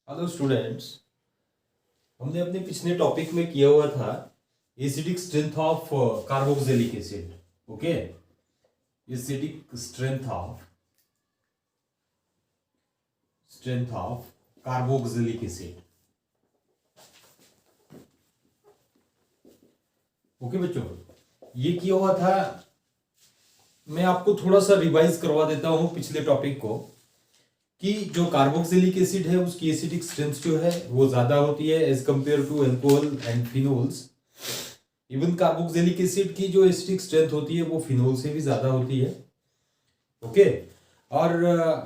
Hello students. हमने अपने पिछले टॉपिक में किया हुआ था acidic strength of carboxylic acid. Okay, acidic strength of carboxylic acid. Okay बच्चों, ये किया हुआ था। मैं आपको थोड़ा सा रिवाइज करवा देता हूं पिछले टॉपिक को कि जो कार्बोक्सिलिक एसिड है उसकी एसिडिक स्ट्रेंथ जो है वो ज्यादा होती है as compare to alcohol and phenols. Even carboxylic acid की जो एसिडिक स्ट्रेंथ होती है वो फिनोल से भी ज्यादा होती है। ओके, और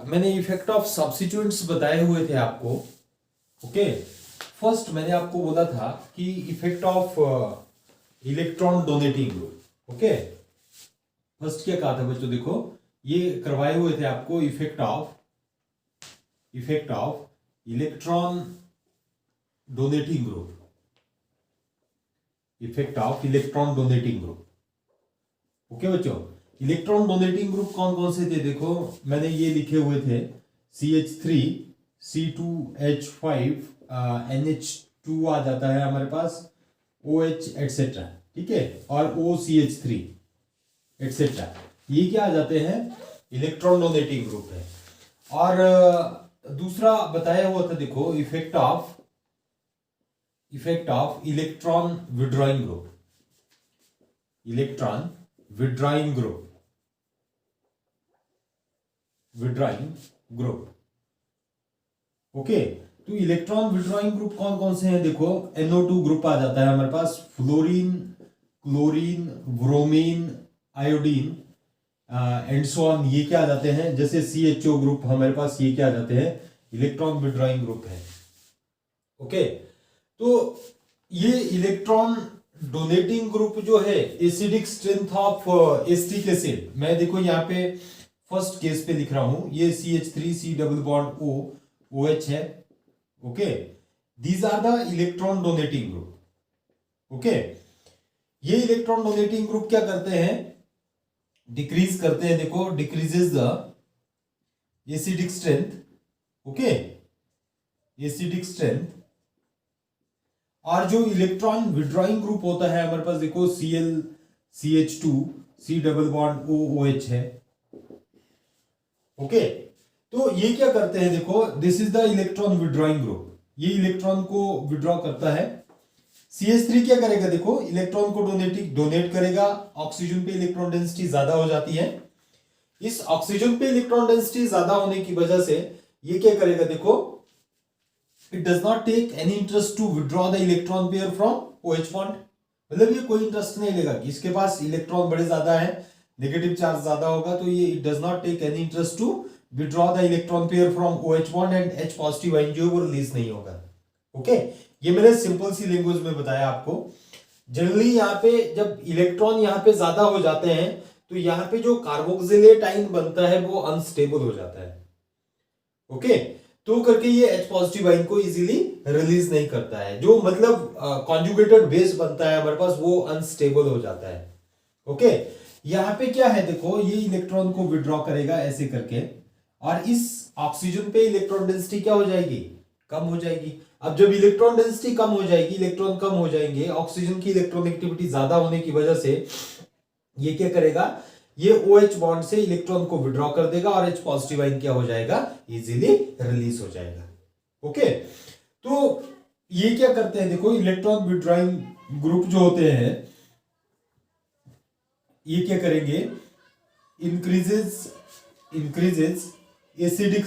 मैंने इफेक्ट ऑफ सब्स्टिट्यूएंट्स बताए हुए थे आपको। ओके, फर्स्ट मैंने आपको बोला था कि effect of electron donating group. Okay, first क्या कहा था बच्चों, देखो ये करवाए हुए थे आपको effect of electron donating group. Effect of electron donating group. Okay बच्चों, इलेक्ट्रॉन डोनेटिंग ग्रुप कौन कौन से थे, देखो मैंने ये लिखे हुए थे CH3 C2H5 NH2 आ जाता है हमारे पास, OH एटसेट्रा, ठीक है, और OCH3 एटसेट्रा, ये क्या आ जाते हैं, इलेक्ट्रॉन डोनेटिंग ग्रुप है। और दूसरा बताया हुआ था देखो effect of electron withdrawing group. Okay, तो इलेक्ट्रॉन विड्रॉइंग ग्रुप कौन कौन से हैं, देखो NO2 ग्रुप आ जाता है हमारे पास, fluorine, chlorine, bromine, iodine and so on, ये क्या आ जाते हैं, जैसे CHO ग्रुप हमारे पास, ये क्या आ जाते हैं, इलेक्ट्रॉन विड्रॉइंग ग्रुप है। ओके, तो ये इलेक्ट्रॉन डोनेटिंग ग्रुप जो है acidic strength of acetic acid, मैं देखो यहाँ पे फर्स्ट केस पे लिख रहा हूं, ये CH3 C double bond O OH है। Okay, these are the electron donating group. Okay, ये इलेक्ट्रॉन डोनेटिंग ग्रुप क्या करते हैं, डिक्रीज करते हैं, देखो decreases the acidic strength. Okay, acidic strength. और जो इलेक्ट्रॉन विड्रॉइंग ग्रुप होता है हमारे पास, देखो Cl CH2 C double bond O OH है। ओके, तो ये क्या करते हैं, देखो this is the electron withdrawing group, ये इलेक्ट्रॉन को विड्रॉ करता है। CH3 क्या करेगा, देखो इलेक्ट्रॉन को डोनेट करेगा, ऑक्सीजन पे इलेक्ट्रॉन डेंसिटी ज्यादा हो जाती है। इस ऑक्सीजन पे इलेक्ट्रॉन डेंसिटी ज्यादा होने की वजह से ये क्या करेगा, देखो it does not take any interest to withdraw the electron pair from OH bond. मतलब ये कोई इंटरेस्ट नहीं लेगा कि इसके पास इलेक्ट्रॉन बड़े ज्यादा है, नेगेटिव चार्ज ज्यादा होगा, तो ये it does not take any interest to withdraw the electron pair from OH bond and H positive ion जो है वो रिलीज नहीं होगा। ओके, ये मैंने सिंपल सी लैंग्वेज में बताया आपको। जनरली यहाँ पे जब इलेक्ट्रॉन यहाँ पे ज्यादा हो जाते हैं तो यहाँ पे जो कार्बोक्सिलेट आयन बनता है वो अनस्टेबल हो जाता है। ओके, तो करके ये H पॉजिटिव आयन को इजीली रिलीज नहीं करता है, जो मतलब कॉन्जुगेटेड बेस बनता है हमारे पास वो अनस्टेबल हो जाता है। ओके, यहाँ पे क्या है, देखो ये इलेक्ट्रॉन को विड्रॉ करेगा ऐसे करके, और इस ऑक्सीजन पे इलेक्ट्रॉन डेंसिटी क्या हो जाएगी, कम हो जाएगी। अब जब इलेक्ट्रॉन डेंसिटी कम हो जाएगी, इलेक्ट्रॉन कम हो जाएंगे, ऑक्सीजन की इलेक्ट्रॉन एक्टिविटी ज्यादा होने की वजह से ये क्या करेगा, ये OH बॉन्ड से इलेक्ट्रॉन को विड्रॉ कर देगा और H पॉजिटिव आयन क्या हो जाएगा, इजीली रिलीज हो जाएगा। ओके, तो ये क्या करते हैं, देखो इलेक्ट्रॉन विड्रॉइंग ग्रुप जो होते हैं ये क्या करेंगे, increases acidic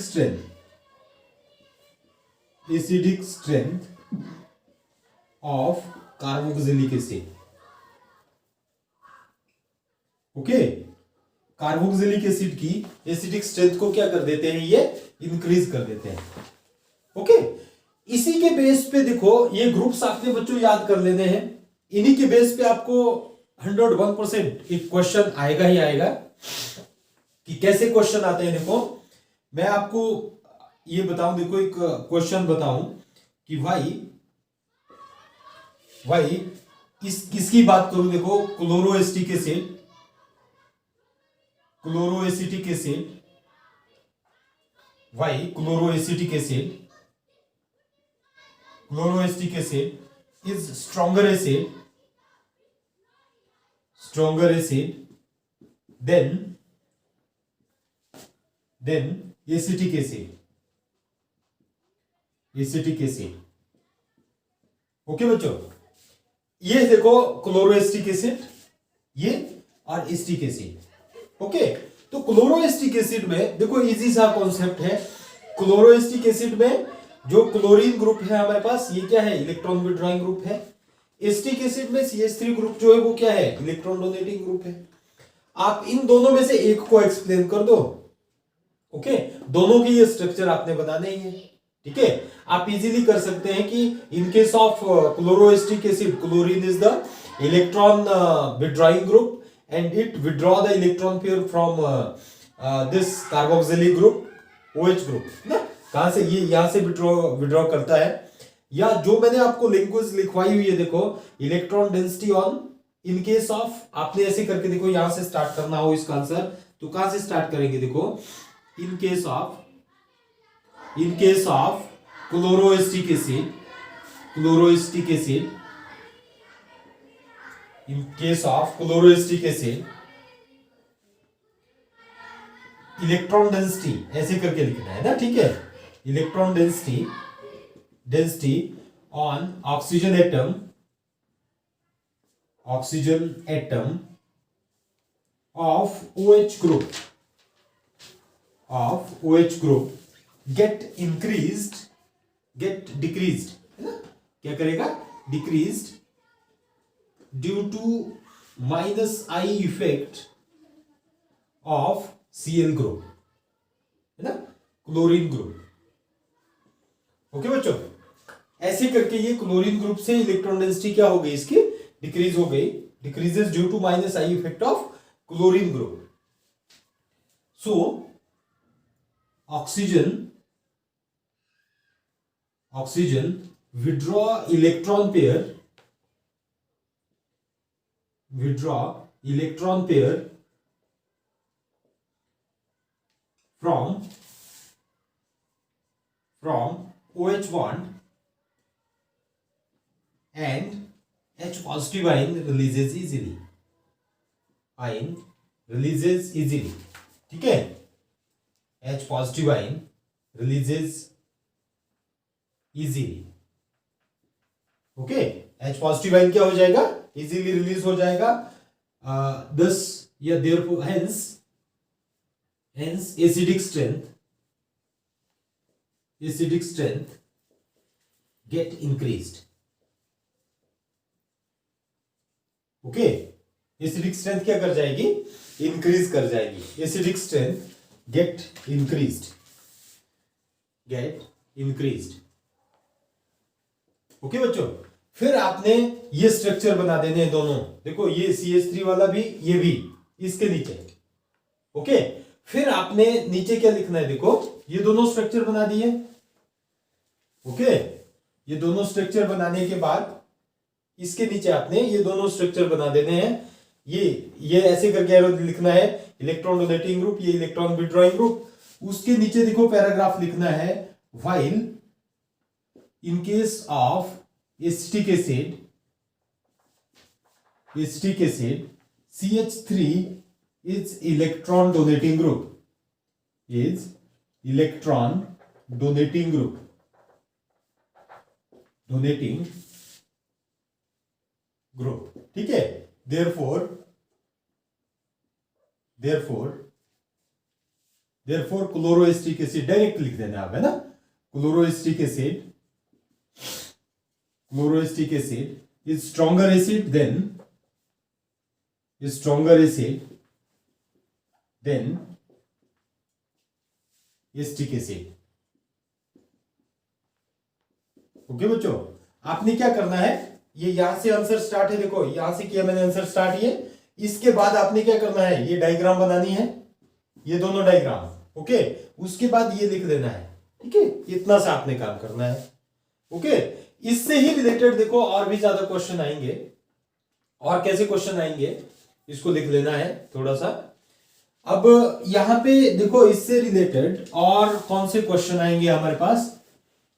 strength of carboxylic acid. Okay, carboxylic acid की एसिडिक स्ट्रेंथ को क्या कर देते हैं, ये इंक्रीज कर देते हैं। ओके, इसी के बेस पे देखो ये ग्रुप्स आपने बच्चों याद कर लेने हैं, इन्हीं के बेस पे आपको 101% एक क्वेश्चन आएगा ही आएगा। कि कैसे क्वेश्चन आते हैं, देखो मैं आपको ये बताऊं, देखो एक क्वेश्चन बताऊं कि वाई किसकी बात करूं, देखो chloroacetic acid, why chloroacetic acid chloroacetic acid is stronger acid than acetic acid. Okay बच्चों, ये देखो क्लोरोएस्टिक एसिड, ये और एस्टिक एसिड. ओके, तो क्लोरोएस्टिक एसिड में देखो इजी सा कॉन्सेप्ट है. क्लोरोएस्टिक एसिड में जो क्लोरीन ग्रुप है हमारे पास, ये क्या है? इलेक्ट्रॉन विड्रॉइंग ग्रुप है. एस्टिक एसिड में CH3 ग्रुप जो है वो क्या है? इलेक्ट्रॉन डोनेटिंग ग्रुप है. आप इन दोनों में से एक को एक्सप्लेन कर दो. ओके, दोनों की ये स्ट्रक्चर आपने बताने ही है. ठीक है, आप इजीली कर सकते हैं कि in case of chloroacetic acid, chlorine is the electron withdrawing group and it withdraw the electron pair from this carboxylic group, OH group ना. कहां से? ये यहां से विड्रॉ करता है. या जो मैंने आपको लैंग्वेज लिखवाई हुई है देखो, electron density on, in case of, आपने ऐसे करके देखो यहां से स्टार्ट करना हो इसका आंसर, तो कहां से स्टार्ट करेंगे? देखो, in case of chloroacetic acid, in case of chloroacetic acid, electron density ऐसे करके लिखना है ना. ठीक है, electron density on oxygen atom of OH group get decreased है ना. क्या करेगा? Decreased due to -I effect of Cl group है ना, क्लोरीन ग्रुप. ओके बच्चों, ऐसे करके ये क्लोरीन ग्रुप से इलेक्ट्रॉन डेंसिटी क्या हो गई? इसकी डिक्रीज हो गई. Decreases due to -I effect of chlorine group. So oxygen withdraw electron pair from OH bond and H positive ion releases easily. ठीक है, H positive ion releases easily. Okay, H positive ion क्या हो जाएगा? Easily release हो जाएगा. Thus या therefore hence acidic strength get increased. Okay, acidic strength क्या कर जाएगी? इंक्रीज कर जाएगी. Acidic strength get increased. Okay बच्चों, फिर आपने ये स्ट्रक्चर बना देने हैं दोनों. देखो, ये CH3 वाला भी, ये भी इसके नीचे. ओके, फिर आपने नीचे क्या लिखना है? देखो, ये दोनों स्ट्रक्चर बना दिए. ओके, ये दोनों स्ट्रक्चर बनाने के बाद इसके नीचे आपने ये दोनों स्ट्रक्चर बना देने हैं. ये ऐसे करके एरो लिखना है, इलेक्ट्रॉन डोनेटिंग ग्रुप, ये इलेक्ट्रॉन विड्रॉइंग ग्रुप. उसके नीचे देखो पैराग्राफ लिखना है, while in case of acetic acid CH3 is electron donating group. ठीक है, therefore क्लोरोएस्टिक एसिड डायरेक्ट लिख देना आप, है ना. Chloroacetic acid is stronger acid than acetic acid. Okay बच्चों, आपने क्या करना है? ये यहां से आंसर स्टार्ट है. देखो, यहां से किया मैंने आंसर स्टार्ट. ये इसके बाद आपने क्या करना है? ये डायग्राम बनानी है, ये दोनों डायग्राम. ओके, उसके बाद ये लिख देना है. ठीक है, इतना सा आपने काम करना है. ओके, इससे ही रिलेटेड देखो और भी ज्यादा क्वेश्चन आएंगे. और कैसे क्वेश्चन आएंगे इसको लिख लेना है थोड़ा सा. अब यहां पे देखो, इससे रिलेटेड और कौन से क्वेश्चन आएंगे हमारे पास,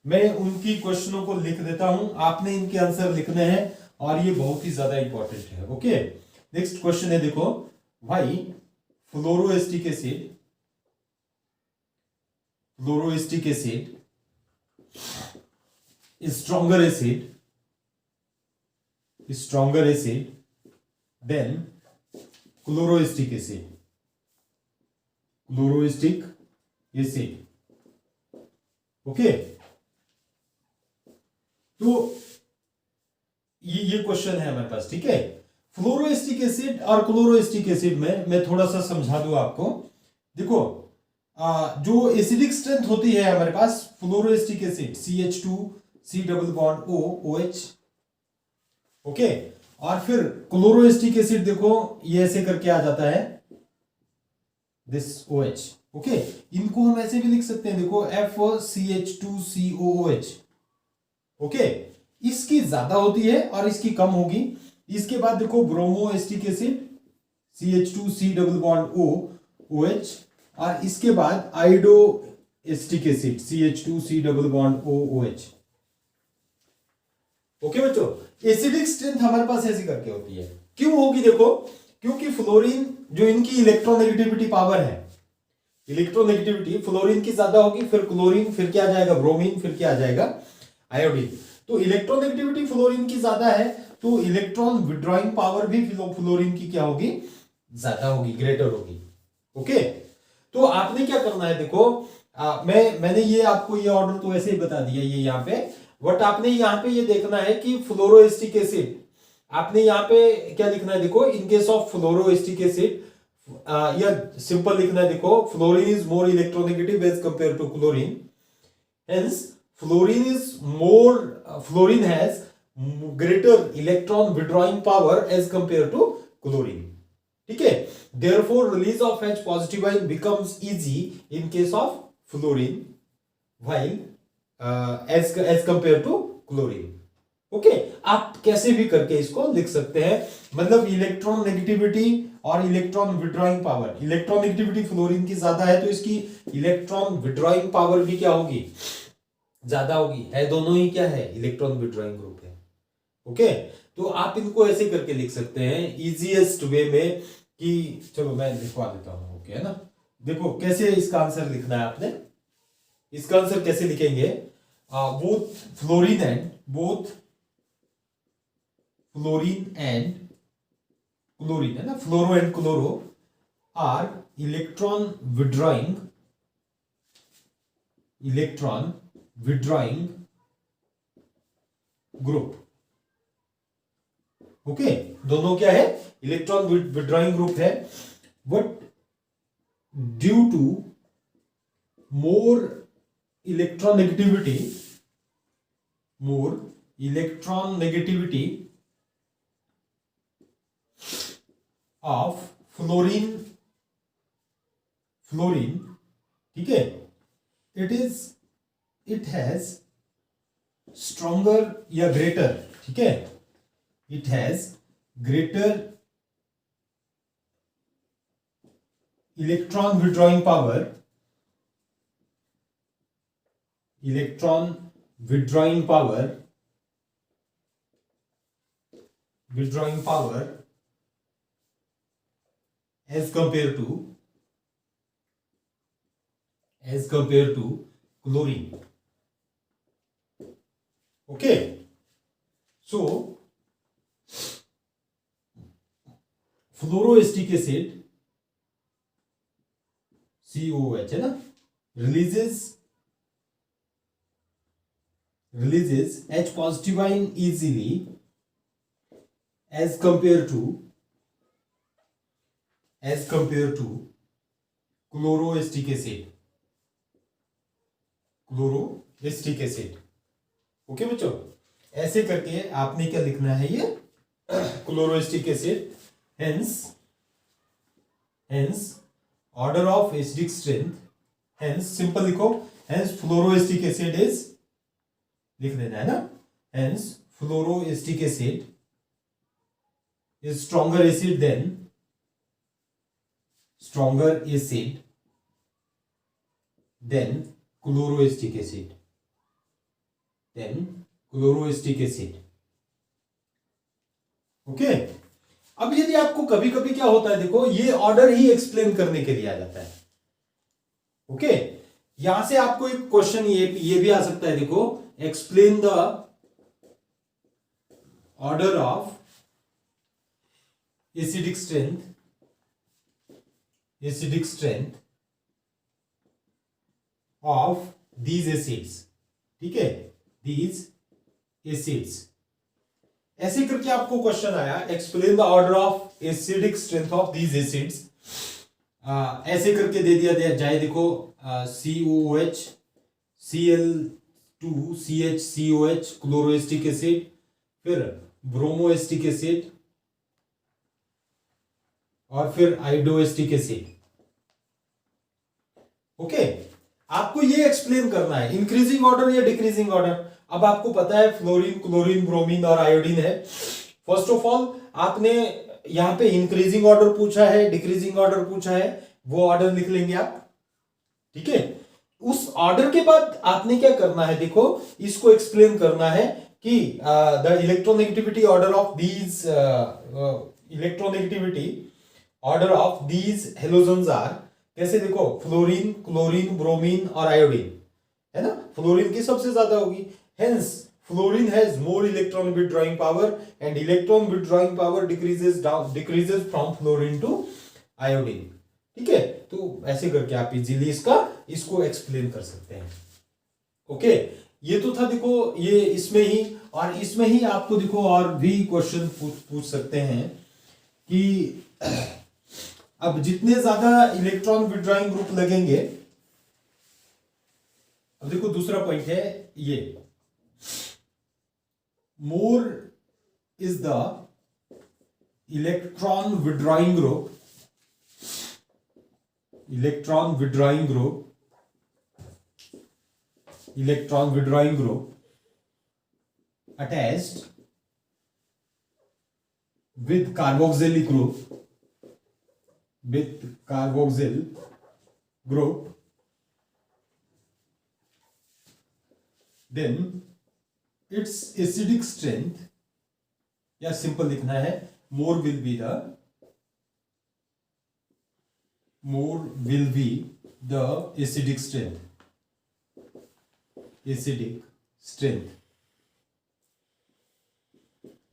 मैं उनकी क्वेश्चनों को लिख देता हूं, आपने इनके आंसर लिखने हैं और ये बहुत ही ज्यादा इंपॉर्टेंट है। ओके, नेक्स्ट क्वेश्चन है, देखो भाई fluoroacetic acid, fluoroacetic acid stronger acid than chloroacetic acid। Okay, तो ये क्वेश्चन है हमारे पास, ठीक है। फ्लोरोएस्टिक एसिड और क्लोरोएस्टिक एसिड में मैं थोड़ा सा समझा दूं आपको। देखो जो एसिडिक स्ट्रेंथ होती है हमारे पास fluoroacetic acid CH2 C double bond O OH, okay. और फिर क्लोरोएस्टिक एसिड देखो ये ऐसे करके आ जाता है दिस OH, ओके। इनको हम ऐसे भी लिख सकते हैं, देखो FCH2COOH, ओके। इसकी ज्यादा होती है और इसकी कम होगी। इसके बाद देखो bromoacetic acid CH2C double bond O OH, और इसके बाद iodoacetic acid CH2C double bond O OH। Okay बच्चों, एसिडिक स्ट्रेंथ हमारे पास ऐसी करके होती है। क्यों होगी देखो, क्योंकि फ्लोरीन जो इनकी इलेक्ट्रोनेगेटिविटी पावर है, इलेक्ट्रोनेगेटिविटी फ्लोरीन की ज्यादा होगी, फिर क्लोरीन, फिर क्या आ जाएगा ब्रोमीन, फिर क्या आ जाएगा आयोडीन। तो इलेक्ट्रोनेगेटिविटी फ्लोरीन की ज्यादा है, तो इलेक्ट्रॉन विड्रॉइंग पावर भी फ्लोरीन की क्या होगी, ज्यादा होगी, ग्रेटर होगी। ओके, तो आपने क्या करना है, देखो मैंने ये आपको ये ऑर्डर तो ऐसे ही बता दिया ये यहाँ पे, बट आपने यहाँ पे ये देखना है कि फ्लोरोएस्टिक एसिड, आपने यहाँ पे क्या लिखना है, देखो in case of fluoroacetic acid, या सिंपल लिखना है, देखो fluorine is more electronegative as compare to chlorine, hence fluorine has greater electron withdrawing power as compare to chlorine, ठीक है। therefore release of H positive ion becomes easy in case of fluorine while as compared to chlorine। Okay, आप कैसे भी करके इसको लिख सकते हैं, मतलब इलेक्ट्रॉन नेगेटिविटी और electron withdrawing power, electron negativity fluorine की ज्यादा है तो इसकी इलेक्ट्रॉन विड्रॉइंग पावर भी क्या होगी, ज्यादा होगी, है दोनों ही क्या है, इलेक्ट्रॉन विड्रॉइंग ग्रुप है। ओके, तो आप इनको ऐसे करके लिख सकते हैं इजीएस्ट वे में, कि चलो मैं लिखवा देता हूं, ओके है ना। देखो कैसे इसका आंसर लिखना है आपने, इसका आंसर कैसे लिखेंगे, बोथ फ्लोरीन एंड क्लोरीन है ना, fluoro and chloro are electron withdrawing group. Okay, दोनों क्या है, इलेक्ट्रॉन विड्रॉइंग ग्रुप है, but due to more electronegativity of fluorine, ठीक है, इट हैज स्ट्रॉन्गर या ग्रेटर, ठीक है, it has greater electron withdrawing power as compared to chlorine। okay, so fluoroacetic acid COOH है ना, releases H positive ion easily as compared to chloroacetic acid. Okay बच्चों, ऐसे करके आपने क्या लिखना है, ये chloroacetic acid, hence order of acidic strength, hence simple लिखो, hence फ्लोरोएस्टिक एसिड इज, लिख देना है ना, hence fluoroacetic acid is stronger acid than chloroacetic acid। Then chloroacetic acid. Okay, अब यदि आपको कभी कभी क्या होता है, देखो ये ऑर्डर ही एक्सप्लेन करने के लिए आ जाता है। ओके, यहां से आपको एक क्वेश्चन ये भी आ सकता है, देखो explain the order of acidic strength of these acids. ठीक है, दीज एसिड्स, ऐसे करके आपको क्वेश्चन आया, explain the order of acidic strength of these acids. ऐसे करके दे दिया जाए, देखो COOH, Cl2CHCOH क्लोरोएस्टिक एसिड, फिर ब्रोमोएस्टिक एसिड और फिर आइडोएस्टिक एसिड। ओके, आपको ये एक्सप्लेन करना है इंक्रीजिंग ऑर्डर या डिक्रीजिंग ऑर्डर। अब आपको पता है फ्लोरीन, क्लोरीन, ब्रोमीन और आयोडीन है। फर्स्ट ऑफ ऑल आपने यहां पे इंक्रीजिंग ऑर्डर पूछा है, डिक्रीजिंग ऑर्डर पूछा है, वो ऑर्डर लिख लेंगे आप। ठीक है, उस ऑर्डर के बाद आपने क्या करना है, देखो इसको एक्सप्लेन करना है कि the electronegativity order of these halogens are. कैसे, देखो फ्लोरीन, क्लोरीन, ब्रोमीन और आयोडीन है ना, फ्लोरीन की सबसे ज्यादा होगी, hence fluorine has more electron withdrawing power and electron withdrawing power decreases from fluorine to iodine. ठीक है, तो ऐसे करके आप इजीली इसको एक्सप्लेन कर सकते हैं। ओके, ये तो था, देखो ये इसमें ही, और इसमें ही आपको देखो और भी क्वेश्चन पूछ सकते हैं कि अब जितने ज्यादा इलेक्ट्रॉन विथड्रॉइंग ग्रुप लगेंगे, अब देखो दूसरा पॉइंट है ये, more is the electron withdrawing group attached with carboxyl group, then its acidic strength, या सिंपल लिखना है, more will be the acidic strength।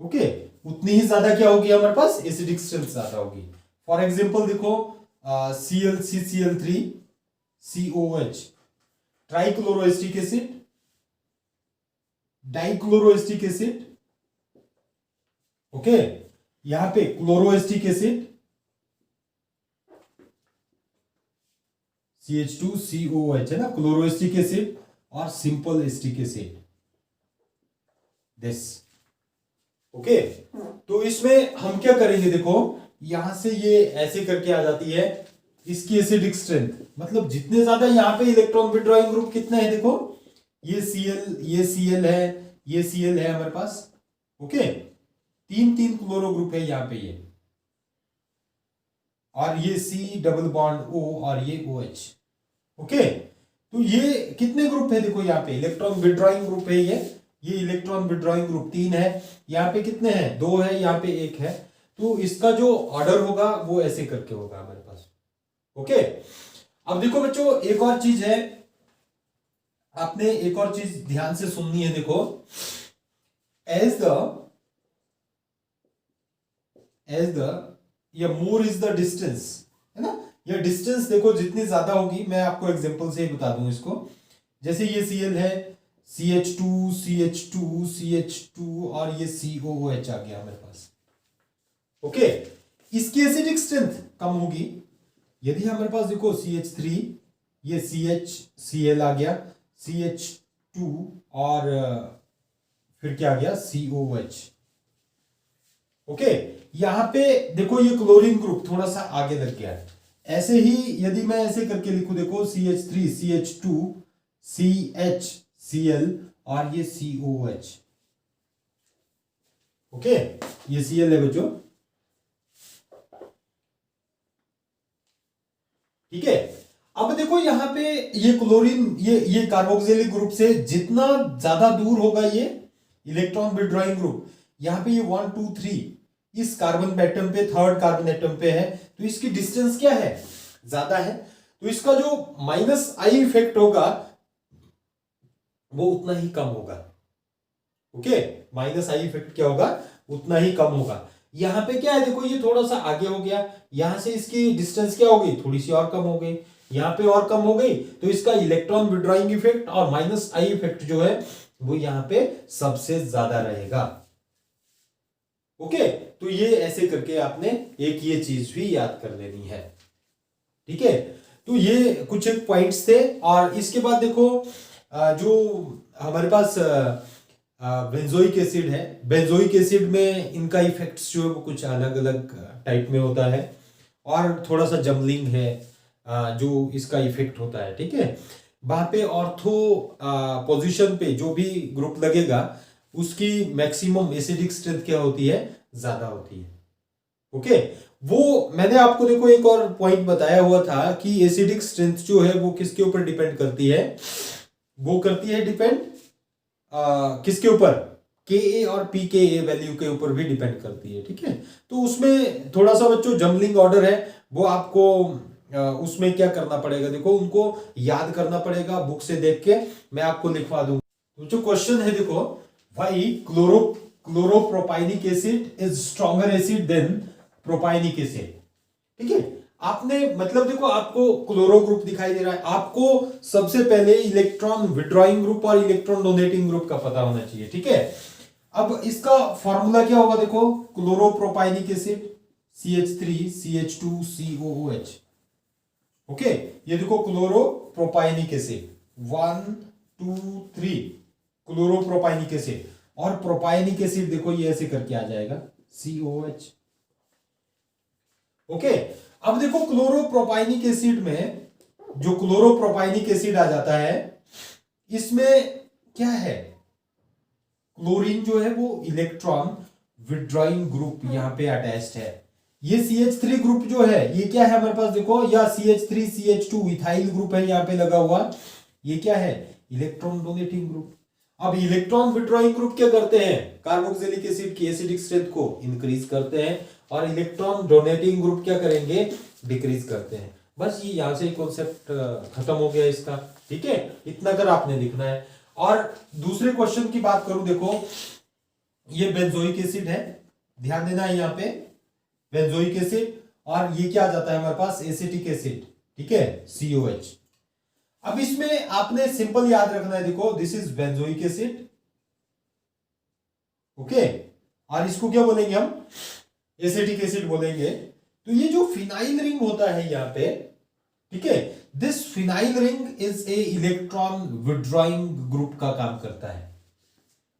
Okay, उतनी ही ज्यादा क्या होगी हमारे पास, एसिडिक स्ट्रेंथ ज्यादा होगी। फॉर एग्जांपल देखो ClCCl3 COH, trichloroacetic acid, dichloroacetic acid. Okay, यहां पे क्लोरोएस्टिक एसिड CH2COH है ना, क्लोरोएस्टिक एसिड और simple acetic acid this. Okay, तो इसमें हम क्या करेंगे, देखो यहां से ये ऐसे करके आ जाती है इसकी एसिडिक स्ट्रेंथ, मतलब जितने ज्यादा यहां पे इलेक्ट्रॉन विथड्रॉइंग ग्रुप कितने हैं, देखो ये Cl है, ये Cl है हमारे पास। ओके, तीन क्लोरो ग्रुप है यहाँ पे ये, और ये C डबल बॉन्ड O और ये OH। ओके, तो ये कितने ग्रुप है, देखो यहाँ पे इलेक्ट्रॉन विथड्रॉइंग ग्रुप है ये इलेक्ट्रॉन विथड्रॉइंग ग्रुप 3 है, यहाँ पे कितने हैं, 2 है, यहाँ पे 1 है। तो इसका जो ऑर्डर होगा वो ऐसे करके होगा हमारे पास। ओके, अब देखो बच्चों एक और चीज है, आपने एक और चीज ध्यान से सुननी है, देखो एज द या मोर इज द डिस्टेंस, है ना, ये डिस्टेंस देखो जितनी ज्यादा होगी, मैं आपको एग्जांपल से ही बता दूं इसको। जैसे ये Cl है, CH2 और ये COOH आ गया हमारे पास। ओके, इसकी एसिडिक स्ट्रेंथ कम होगी। यदि हमारे पास देखो CH3, ये CHCl आ गया, CH2 और फिर क्या आ गया, COH। ओके, यहां पे देखो ये क्लोरीन ग्रुप थोड़ा सा आगे लग गया है। ऐसे ही यदि मैं ऐसे करके लिखूं, देखो CH3 CH2 CHCl और ये COH। ओके, ये Cl है बच्चों। ठीक है, अब देखो यहाँ पे ये क्लोरीन, ये कार्बोक्सिलिक ग्रुप से जितना ज्यादा दूर होगा ये इलेक्ट्रॉन विड्रॉइंग ग्रुप, यहाँ पे ये 1 2 3 इस कार्बन एटम पे, थर्ड कार्बन एटम पे है, तो इसकी डिस्टेंस क्या है, ज्यादा है, तो इसका जो माइनस आई इफेक्ट होगा वो उतना ही कम होगा। ओके, माइनस आई इफेक्ट क्या होगा, उतना ही कम होगा। यहां पे क्या है, देखो ये थोड़ा सा आगे हो गया, यहां से इसकी डिस्टेंस क्या हो गई, थोड़ी सी और कम हो गई, यहां पे और कम हो गई, तो इसका इलेक्ट्रॉन विड्रॉइंग इफेक्ट और माइनस आई इफेक्ट जो है वो यहां पे सबसे ज्यादा रहेगा। ओके, तो ये ऐसे करके आपने एक ये चीज भी याद कर लेनी है। ठीक है, तो ये कुछ एक पॉइंट्स थे। और इसके बाद देखो जो हमारे पास बेंजोइक एसिड है, बेंजोइक एसिड में इनका इफेक्ट्स जो है वो कुछ अलग अलग टाइप में होता है, और थोड़ा सा जमलिंग है जो इसका इफेक्ट होता है। ठीक है, वहां पे ऑर्थो पोजीशन पे जो भी ग्रुप लगेगा उसकी मैक्सिमम एसिडिक स्ट्रेंथ क्या होती है, ज्यादा होती है। ओके, वो मैंने आपको देखो एक और पॉइंट बताया हुआ था कि एसिडिक स्ट्रेंथ जो है वो किसके ऊपर डिपेंड करती है, वो करती है डिपेंड किसके ऊपर, Ka और pKa वैल्यू के ऊपर भी डिपेंड करती है। ठीक है, तो उसमें थोड़ा सा बच्चों जम्बलिंग ऑर्डर है, वो आपको उसमें क्या करना पड़ेगा, देखो उनको याद करना पड़ेगा, बुक से देख के मैं आपको लिखवा दूंगा। तो जो क्वेश्चन है देखो, why chloropropionic acid is stronger acid than propionic acid. ठीक है, आपने मतलब देखो आपको क्लोरो ग्रुप दिखाई दे रहा है, आपको सबसे पहले इलेक्ट्रॉन विड्रॉइंग ग्रुप और इलेक्ट्रॉन डोनेटिंग ग्रुप का पता होना चाहिए। ठीक है, अब इसका फॉर्मूला क्या होगा, देखो क्लोरोप्रोपाइनिक एसिड CH3CH2COOH। ओके, ये देखो क्लोरोप्रोपाइनिक एसिड 1 2 3 क्लोरोप्रोपाइनिक एसिड, और प्रोपाइनिक एसिड देखो ये ऐसे करके आ जाएगा COH। ओके, अब देखो क्लोरोप्रोपाइनिक एसिड में जो क्लोरोप्रोपाइनिक एसिड आ जाता है, इसमें क्या है, क्लोरीन जो है वो इलेक्ट्रॉन विड्रॉइंग ग्रुप यहां पे अटैच्ड है। ये CH3 ग्रुप जो है ये क्या है हमारे पास, देखो या CH3CH2 इथाइल ग्रुप है यहां पे लगा हुआ, ये क्या है, इलेक्ट्रॉन डोनेटिंग ग्रुप। अब इलेक्ट्रॉन विड्रॉइंग ग्रुप क्या करते हैं, कार्बोक्सिलिक एसिड की एसिडिक स्ट्रेंथ को इंक्रीज करते हैं, और इलेक्ट्रॉन डोनेटिंग ग्रुप क्या करेंगे, डिक्रीज करते हैं। बस ये यहां से कॉन्सेप्ट खत्म हो गया इसका। ठीक है, इतना कर आपने लिखना है। और दूसरे क्वेश्चन की बात करूं, देखो ये बेंजोइक एसिड है, ध्यान देना है यहाँ पे बेंजोइक एसिड, और ये क्या आ जाता है हमारे पास, एसिटिक एसिड। ठीक है, COH। अब इसमें आपने सिंपल याद रखना है, देखो this is benzoic acid. Okay, और इसको क्या बोलेंगे हम, एसिटिक एसिड बोलेंगे। तो ये जो फिनाइल रिंग होता है यहां पे, ठीक है, this phenyl ring is a electron withdrawing group का काम करता है।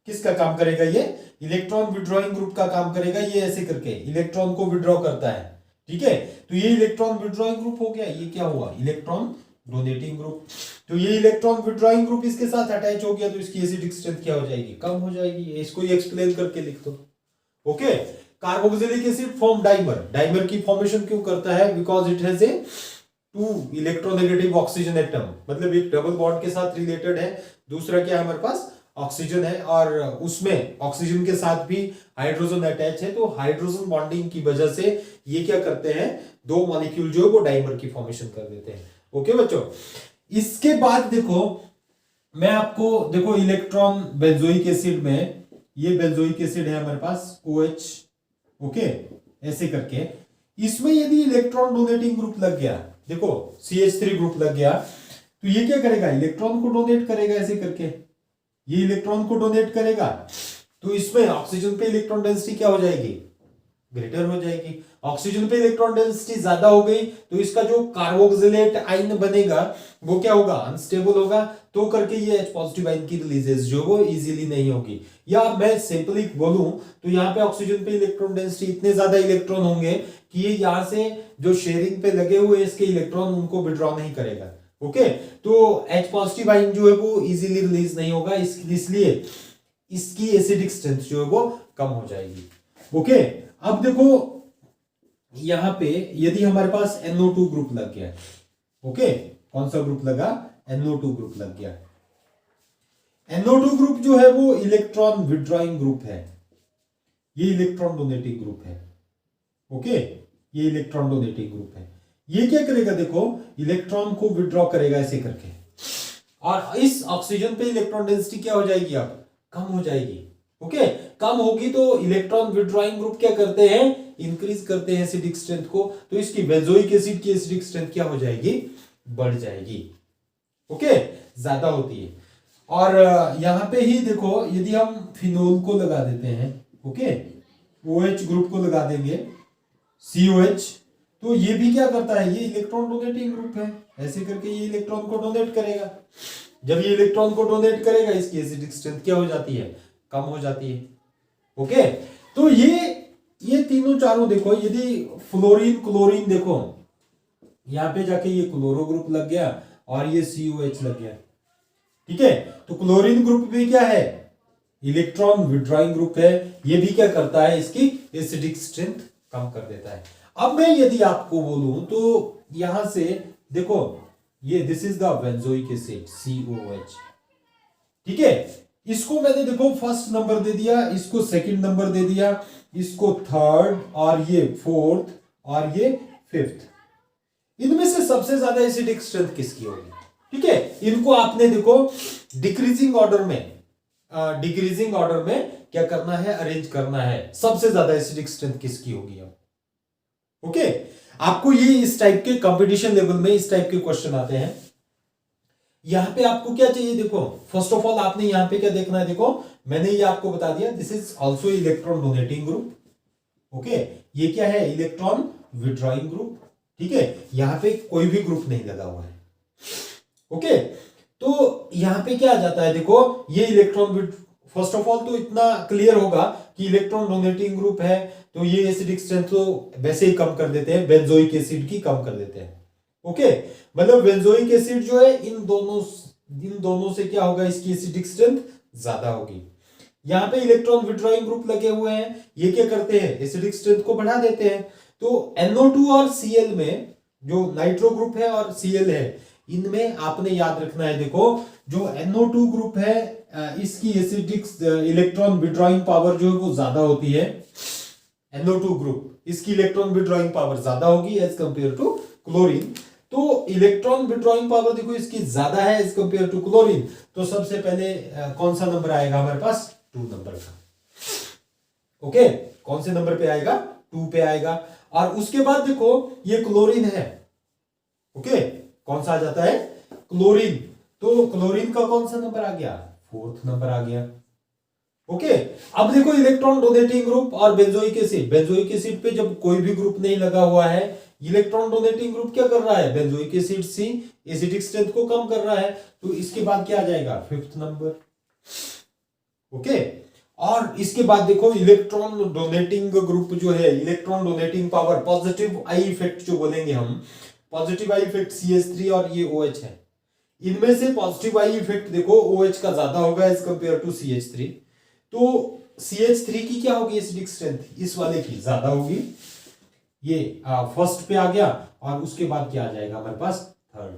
किसका काम करेगा, ये इलेक्ट्रॉन विड्रॉइंग ग्रुप का काम करेगा, ये ऐसे करके इलेक्ट्रॉन को विड्रॉ करता है। ठीक है, तो ये इलेक्ट्रॉन विड्रॉइंग ग्रुप हो गया, ये क्या हुआ, इलेक्ट्रॉन डोनेटिंग ग्रुप। तो ये इलेक्ट्रॉन विड्रॉइंग ग्रुप इसके साथ अटैच हो गया, तो इसकी एसिडिक स्ट्रेंथ क्या हो जाएगी, कम हो जाएगी। इसको ही एक्सप्लेन करके लिख दो। Okay, carboxylic acid form dimer, dimer की फॉर्मेशन क्यों करता है, because it has a 2 electronegative oxygen atom, मतलब एक डबल बॉन्ड के साथ रिलेटेड है, दूसरा क्या है हमारे पास, ऑक्सीजन है, और उसमें ऑक्सीजन के साथ भी हाइड्रोजन अटैच है, तो हाइड्रोजन बॉन्डिंग की वजह से ये क्या करते हैं, 2 मॉलिक्यूल जो है वो डाइमर की फॉर्मेशन कर देते हैं। ओके बच्चों, इसके बाद देखो मैं आपको, देखो इलेक्ट्रॉन बेंजोइक एसिड में, ये बेंजोइक एसिड है हमारे पास OH। ओके, ऐसे करके इसमें यदि इलेक्ट्रॉन डोनेटिंग ग्रुप लग गया, देखो CH3 ग्रुप लग गया, तो ये क्या करेगा, इलेक्ट्रॉन को डोनेट करेगा, ऐसे करके ये इलेक्ट्रॉन को डोनेट करेगा, तो इसमें ऑक्सीजन पे इलेक्ट्रॉन डेंसिटी क्या हो जाएगी, ग्रेटर हो जाएगी। ऑक्सीजन पे इलेक्ट्रॉन डेंसिटी ज्यादा हो गई, तो इसका जो कार्बोक्सिलेट आयन बनेगा वो क्या होगा, अनस्टेबल होगा, तो करके ये H पॉजिटिव आयन की रिलीजेस जो वो इजीली नहीं होगी। या मैं सिंपली बोलूं तो यहाँ पे ऑक्सीजन पे इलेक्ट्रॉन डेंसिटी इतने ज्यादा इलेक्ट्रॉन होंगे कि ये यहाँ से जो शेयरिंग पे लगे हुए इसके इलेक्ट्रॉन उनको विड्रॉ नहीं करेगा। ओके, तो H पॉजिटिव आयन जो है वो इजीली रिलीज नहीं होगा, इसलिए इसकी एसिडिक स्ट्रेंथ जो है वो कम हो जाएगी। ओके, अब देखो यहां पे यदि हमारे पास NO2 ग्रुप लग गया, ओके, कौन सा ग्रुप लगा? NO2 ग्रुप लग गया। NO2 ग्रुप जो है वो इलेक्ट्रॉन विड्रॉइंग ग्रुप है, ये इलेक्ट्रॉन डोनेटिंग ग्रुप है। ओके, ये इलेक्ट्रॉन डोनेटिंग ग्रुप है। ये क्या करेगा? देखो, इलेक्ट्रॉन को विड्रॉ करेगा ऐसे करके, और इस ऑक्सीजन पे इलेक्ट्रॉन डेंसिटी क्या हो जाएगी? अब कम हो जाएगी। ओके, कम होगी तो इलेक्ट्रॉन विड्रॉइंग ग्रुप क्या करते हैं? इंक्रीज करते हैं एसिडिक स्ट्रेंथ को, तो इसकी बेंजोइक एसिड की एसिडिक स्ट्रेंथ क्या हो जाएगी? बढ़ जाएगी। ओके, ज्यादा होती है। और यहां पे ही देखो, यदि हम फिनोल को लगा देते हैं, ओके, OH ग्रुप को लगा देंगे, COH, तो ये भी क्या करता है? ये इलेक्ट्रॉन डोनेटिंग ग्रुप है, ऐसे करके ये इलेक्ट्रॉन को डोनेट करेगा। जब ये इलेक्ट्रॉन को डोनेट करेगा, इसकी एसिडिक स्ट्रेंथ क्या हो जाती है? कम हो जाती है। ओके, तो ये तीनों चारों देखो, यदि फ्लोरीन क्लोरीन देखो, यहां पे जाके ये क्लोरो ग्रुप लग गया और ये COH लग गया। ठीक है, तो क्लोरीन ग्रुप भी क्या है? इलेक्ट्रॉन विड्रॉइंग ग्रुप है। ये भी क्या करता है? इसकी एसिडिक स्ट्रेंथ कम कर देता है। अब मैं यदि आपको बोलूं तो यहां से देखो, ये this is the benzoic acid COH। ठीक है, इसको मैंने देखो फर्स्ट नंबर दे दिया, इसको सेकंड नंबर दे दिया, इसको थर्ड, और ये फोर्थ, और ये फिफ्थ। इनमें से सबसे ज्यादा एसिडिक स्ट्रेंथ किसकी होगी? ठीक है, इनको आपने देखो डिक्रीजिंग ऑर्डर में क्या करना है? अरेंज करना है। सबसे ज्यादा एसिडिक स्ट्रेंथ किसकी होगी अब? ओके, आपको ये इस टाइप के कंपटीशन लेवल में इस टाइप के क्वेश्चन आते हैं। यहां पे आपको क्या चाहिए? देखो, फर्स्ट ऑफ ऑल आपने यहां पे क्या देखना है? देखो, मैंने ये आपको बता दिया, this is also electron donating group. Okay, ये क्या है? Electron withdrawing group. ठीक है, यहां पे कोई भी ग्रुप नहीं लगा हुआ है। ओके, तो यहां पे क्या आ जाता है? देखो, ये इलेक्ट्रॉन, फर्स्ट ऑफ ऑल तो इतना क्लियर होगा कि इलेक्ट्रॉन डोनेटिंग ग्रुप है, तो ये एसिडिक स्ट्रेंथ तो वैसे ही कम कर देते हैं, बेंजोइक एसिड की कम कर देते हैं। ओके, मतलब बेंजोइक एसिड जो है, इन दोनों से क्या होगा? इसकी एसिडिक स्ट्रेंथ ज्यादा होगी। यहां पे इलेक्ट्रॉन विड्रॉइंग ग्रुप लगे हुए हैं, ये क्या करते हैं? एसिडिक स्ट्रेंथ को बढ़ा देते हैं। तो NO2 और Cl में जो नाइट्रो ग्रुप है और Cl है, इनमें आपने याद रखना है, देखो, जो NO2 ग्रुप है, इसकी एसिडिक इलेक्ट्रॉन विड्रॉइंग पावर जो है वो ज्यादा होती है। NO2 ग्रुप, इसकी इलेक्ट्रॉन विड्रॉइंग पावर ज्यादा होगी एज कंपेयर टू क्लोरीन। तो इलेक्ट्रॉन विड्रॉइंग पावर देखो इसकी ज्यादा है एज कंपेयर टू क्लोरीन, तो सबसे पहले कौन सा नंबर आएगा हमारे पास? 2 नंबर का। ओके, कौन से नंबर पे आएगा? 2 पे आएगा। और उसके बाद देखो, ये क्लोरीन है। ओके, कौन सा आ जाता है? क्लोरीन। तो क्लोरीन का कौन सा नंबर आ गया? 4th नंबर आ गया। ओके, अब देखो, इलेक्ट्रॉन डोनेटिंग ग्रुप और बेंजोइक एसिड पे जब कोई भी ग्रुप नहीं लगा हुआ है, इलेक्ट्रॉन डोनेटिंग ग्रुप क्या कर रहा है? बेंजोइक एसिड से एसिडिक स्ट्रेंथ को कम कर रहा है, तो इसके बाद क्या आ जाएगा? 5th number. ओके, और इसके बाद देखो, इलेक्ट्रॉन डोनेटिंग ग्रुप जो है, electron donating power, positive I effect जो बोलेंगे हम, पॉजिटिव आई इफेक्ट CH3 और ये OH है। इनमें से पॉजिटिव आई इफेक्ट देखो OH का ज्यादा होगा एज कंपेयर टू CH3। तो CH3 की क्या होगी एसिडिक स्ट्रेंथ? इस वाले की ज्यादा होगी। ये फर्स्ट पे आ गया, और उसके बाद क्या आ जाएगा हमारे पास? 3rd।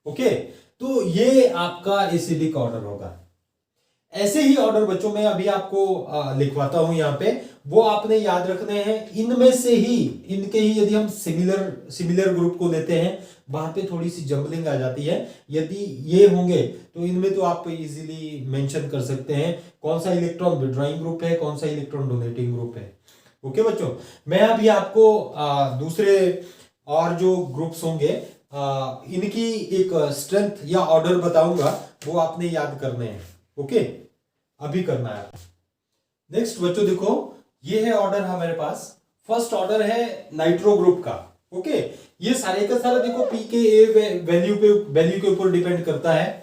ओके, तो ये आपका एसिडिक ऑर्डर होगा। ऐसे ही ऑर्डर बच्चों में अभी आपको लिखवाता हूं यहां पे, वो आपने याद रखने हैं। इनमें से ही, इनके ही यदि हम सिमिलर ग्रुप को लेते हैं, वहां पे थोड़ी सी जंबलिंग आ जाती है। यदि ये होंगे तो इनमें तो आप इजीली मेंशन कर सकते हैं कौन सा इलेक्ट्रॉन विड्रॉइंग ग्रुप है, कौन सा इलेक्ट्रॉन डोनेटिंग ग्रुप है। ओके बच्चों, मैं अभी आपको दूसरे और जो ग्रुप्स होंगे इनकी एक स्ट्रेंथ या ऑर्डर बताऊंगा, वो आपने याद करने हैं। ओके, अभी करना है। नेक्स्ट बच्चों देखो, ये है ऑर्डर हमारे पास। फर्स्ट ऑर्डर है नाइट्रो ग्रुप का। ओके, ये सारे का सारा देखो pKa वैल्यू के ऊपर डिपेंड करता है।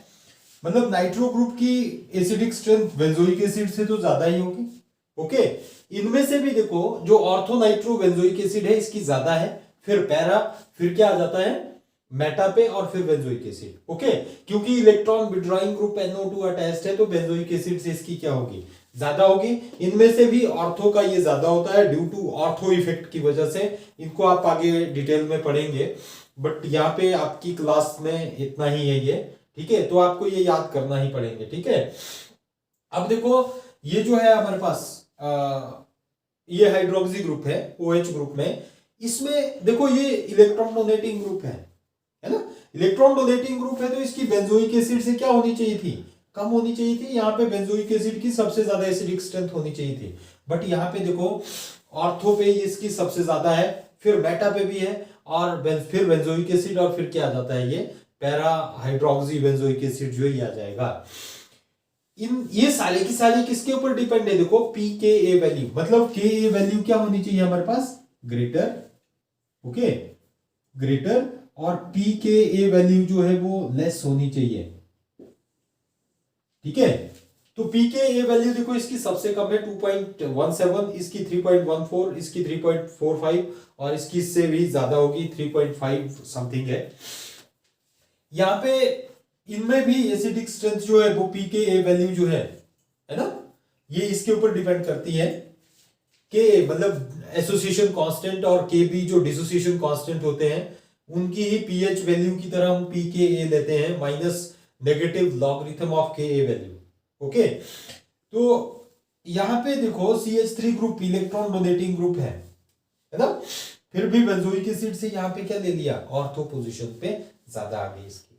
मतलब नाइट्रो ग्रुप की एसिडिक स्ट्रेंथ बेंजोइक एसिड से तो ज्यादा ही होगी। ओके, इनमें से भी देखो जो ऑर्थो नाइट्रो बेंजोइक एसिड है इसकी ज्यादा है, फिर पैरा, फिर क्या आ जाता है मेटा पे, और फिर बेंजोइक एसिड। ओके, क्योंकि electron withdrawing group NO2 attached है, तो बेंजोइक एसिड से इसकी क्या होगी? ज्यादा होगी। इनमें से भी ऑर्थो का ये ज्यादा होता है ड्यू टू ऑर्थो इफेक्ट की वजह से। इनको आप आगे डिटेल में पढ़ेंगे। बट यहाँ पे आपकी क्लास में इतना ही है ये, ठीक है। तो आपको ये याद करना ही पड़ेंगे, ठीक है। अब देखो ये जो है हमारे पास ये हाइड्रोक्सी ग्रुप है OH ग्रुप में, इसमें देखो ये इलेक्ट्रॉन डोनेटिंग ग्रुप है ना। इलेक्ट्रॉन डोनेटिंग ग्रुप है तो इसकी बेंजोइक एसिड से क्या होनी चाहिए थी, कम होनी चाहिए थी। यहाँ पे बेंजोइक एसिड की सबसे ज्यादा एसिडिक स्ट्रेंथ होनी चाहिए थी, बट यहाँ पे देखो ऑर्थो पे इसकी सबसे ज्यादा है, फिर बेटा पे भी है, और फिर बेंजोइक एसिड, और फिर क्या आ जाता है ये पैरा हाइड्रोक्सी बेंजोइक एसिड जो ही आ जाएगा। इन ये सारे की सारी किसके ऊपर डिपेंड है, देखो pKa वैल्यू, मतलब Ka वैल्यू क्या होनी चाहिए हमारे पास, ग्रेटर, ओके, ग्रेटर, और pKa वैल्यू जो है वो लेस होनी चाहिए, ठीक है। तो pKa वैल्यू देखो इसकी सबसे कम है 2.17, इसकी 3.14, इसकी 3.45, और इसकी इससे भी ज्यादा होगी 3.5 समथिंग है। यहाँ पे इनमें भी एसिडिक स्ट्रेंथ जो है वो pKa वैल्यू जो है ना, ये इसके ऊपर डिपेंड करती है। Ka मतलब एसोसिएशन कांस्टेंट, और Kb जो डिसोसिएशन कांस्टेंट होते हैं, उनकी ही pH वैल्यू की तरह हम pKa लेते हैं, minus negative logarithm of Ka value, okay. तो यहाँ पे देखो CH3 group electron donating group है ना, फिर भी बेंजोइक एसिड से यहाँ पे क्या ले लिया, ऑर्थो पोजीशन पे ज्यादा आ गई इसकी,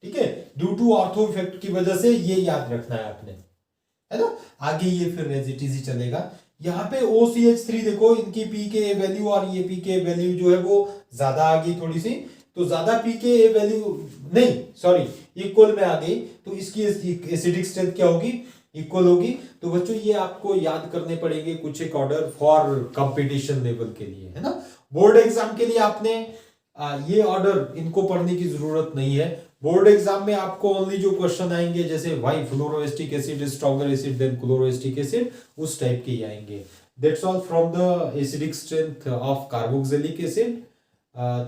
ठीक है। ड्यू टू ऑर्थो इफेक्ट की वजह से ये याद रखना है आपने, है ना। आगे ये फिर रेजिटिजी चलेगा। यहाँ पे OCH3 देखो इनकी pKa वैल्यू और ये pKa वैल्यू जो है वो ज्यादा आ गई थोड़ी सी, तो ज्यादा pKa वैल्यू नहीं, सॉरी, इक्वल में आ गई, तो इसकी एसिडिक स्ट्रेंथ क्या होगी, इक्वल होगी। तो बच्चों ये आपको याद करने पड़ेंगे कुछ एक ऑर्डर फॉर कंपटीशन लेवल के लिए, है ना। बोर्ड एग्जाम के लिए आपने ये ऑर्डर इनको पढ़ने की जरूरत नहीं है। बोर्ड एग्जाम में आपको ओनली जो क्वेश्चन आएंगे जैसे why fluoroacetic acid is stronger acid than chloroacetic acid, उस टाइप के ही आएंगे। That's all from the acidic strength of carboxylic acid.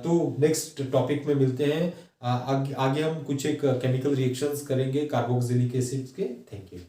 तो नेक्स्ट टॉपिक में मिलते हैं। आगे हम कुछ एक केमिकल रिएक्शंस करेंगे कार्बोक्सिलिक एसिड के। Thank you.